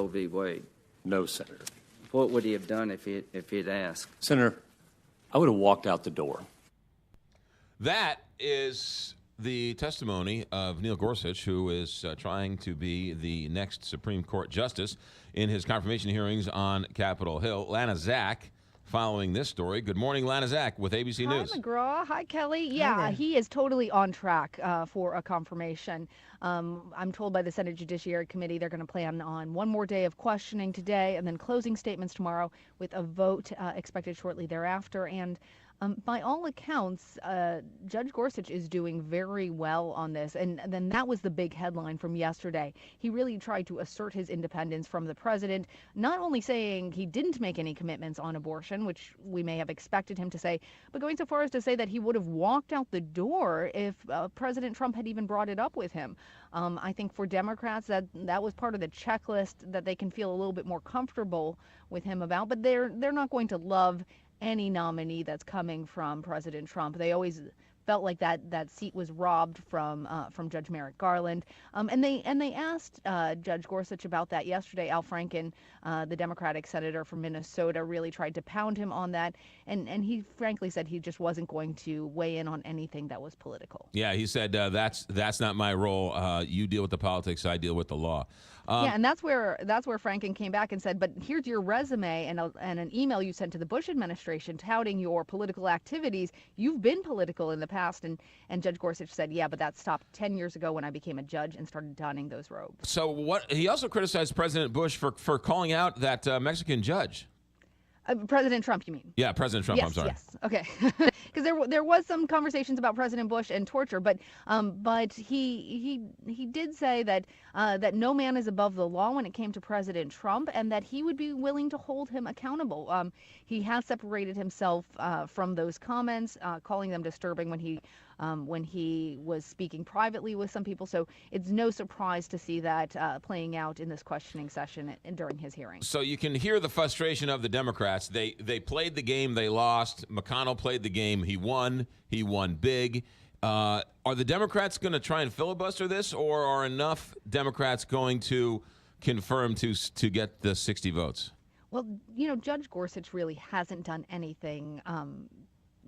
v. Wade? No, Senator. What would he have done if he'd asked? Senator, I would have walked out the door. That is the testimony of Neil Gorsuch, who is trying to be the next Supreme Court justice in his confirmation hearings on Capitol Hill. Lana Zach, following this story. Good morning, Lana Zach with ABC News. Hi, McGraw. Hi, Kelly. Yeah, he is totally on track for a confirmation. I'm told by the Senate Judiciary Committee they're going to plan on one more day of questioning today and then closing statements tomorrow with a vote expected shortly thereafter. And by all accounts, Judge Gorsuch is doing very well on this. And then that was the big headline from yesterday. He really tried to assert his independence from the president, not only saying he didn't make any commitments on abortion, which we may have expected him to say, but going so far as to say that he would have walked out the door if President Trump had even brought it up with him. I think for Democrats, that was part of the checklist that they can feel a little bit more comfortable with him about. But they're not going to love any nominee that's coming from President Trump. They always felt like that seat was robbed from Judge Merrick Garland, and they asked Judge Gorsuch about that yesterday. Al Franken, the Democratic senator from Minnesota, really tried to pound him on that, and he frankly said he just wasn't going to weigh in on anything that was political. Yeah, he said that's not my role. You deal with the politics, I deal with the law. Yeah, and that's where Franken came back and said, but here's your resume and an email you sent to the Bush administration touting your political activities. You've been political in the past, and Judge Gorsuch said, yeah, but that stopped 10 years ago when I became a judge and started donning those robes. So what? He also criticized President Bush for calling out that Mexican judge. President Trump, you mean? Yeah, President Trump. Yes, I'm sorry. Yes. Okay. Because there was some conversations about President Bush and torture, but he did say that that no man is above the law when it came to President Trump, and that he would be willing to hold him accountable. He has separated himself from those comments, calling them disturbing when he was speaking privately with some people. So it's no surprise to see that playing out in this questioning session and during his hearing. So you can hear the frustration of the Democrats. They played the game, they lost. McConnell played the game, he won big. Are the Democrats going to try and filibuster this, or are enough Democrats going to confirm to get the 60 votes? Well, Judge Gorsuch really hasn't done anything.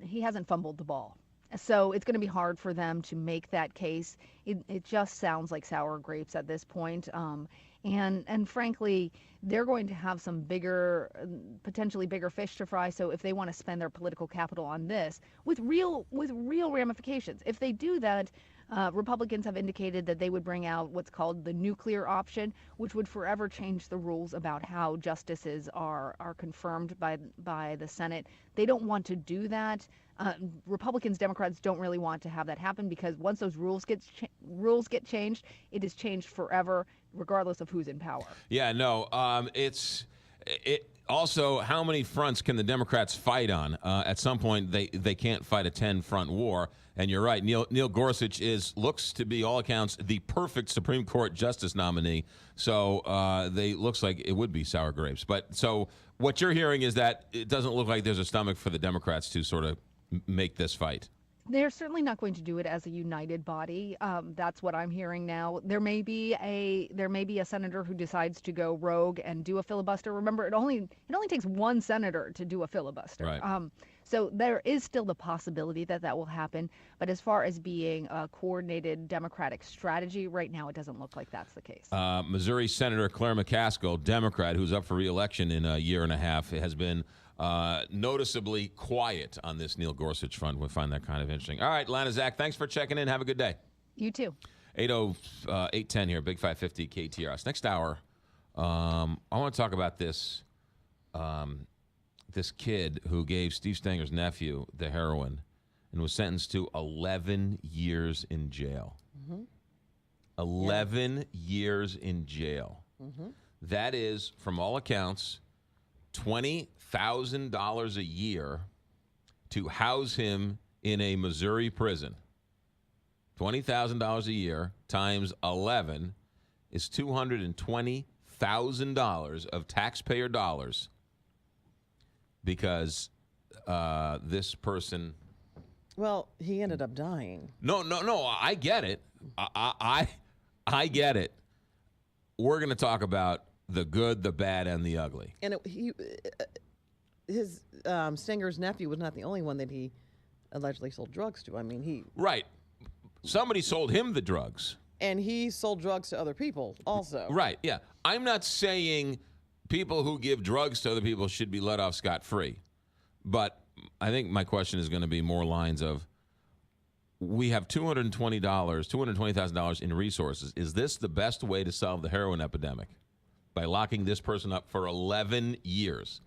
He hasn't fumbled the ball. So it's going to be hard for them to make that case. It just sounds like sour grapes at this point. And frankly, they're going to have some potentially bigger fish to fry. So if they want to spend their political capital on this with real ramifications, if they do that, Republicans have indicated that they would bring out what's called the nuclear option, which would forever change the rules about how justices are confirmed by the Senate. They don't want to do that. Republicans, Democrats don't really want to have that happen, because once those rules get changed, it is changed forever, regardless of who's in power. Yeah, no. Also, how many fronts can the Democrats fight on? At some point, they can't fight a 10-front war. And you're right, Neil Gorsuch looks to be, all accounts, the perfect Supreme Court justice nominee. So looks like it would be sour grapes. But so what you're hearing is that it doesn't look like there's a stomach for the Democrats to sort of make this fight. They're certainly not going to do it as a united body. That's what I'm hearing now. There may be a senator who decides to go rogue and do a filibuster. Remember, it only takes one senator to do a filibuster. Right. So there is still the possibility that will happen. But as far as being a coordinated Democratic strategy, right now it doesn't look like that's the case. Missouri Senator Claire McCaskill, Democrat, who's up for re-election in a year and a half, has been noticeably quiet on this Neil Gorsuch front. We find that kind of interesting. All right, Lana Zach, thanks for checking in. Have a good day. You too. 8:10 here, Big 550 KTRS. Next hour, I want to talk about this kid who gave Steve Stanger's nephew the heroin and was sentenced to 11 years in jail. Mm-hmm. 11 years in jail. Mm-hmm. That is, from all accounts, $20,000 a year to house him in a Missouri prison. $20,000 a year times 11 is $220,000 of taxpayer dollars, because this person... Well, he ended up dying. No, I get it. I get it. We're going to talk about the good, the bad, and the ugly. And his Stinger's nephew was not the only one that he allegedly sold drugs to. I mean, he Right. Somebody sold him the drugs. and he sold drugs to other people also. Right, yeah. I'm not saying people who give drugs to other people should be let off scot-free. But I think my question is going to be more lines of, we have $220,000 in resources. Is this the best way to solve the heroin epidemic? By locking this person up for 11 years?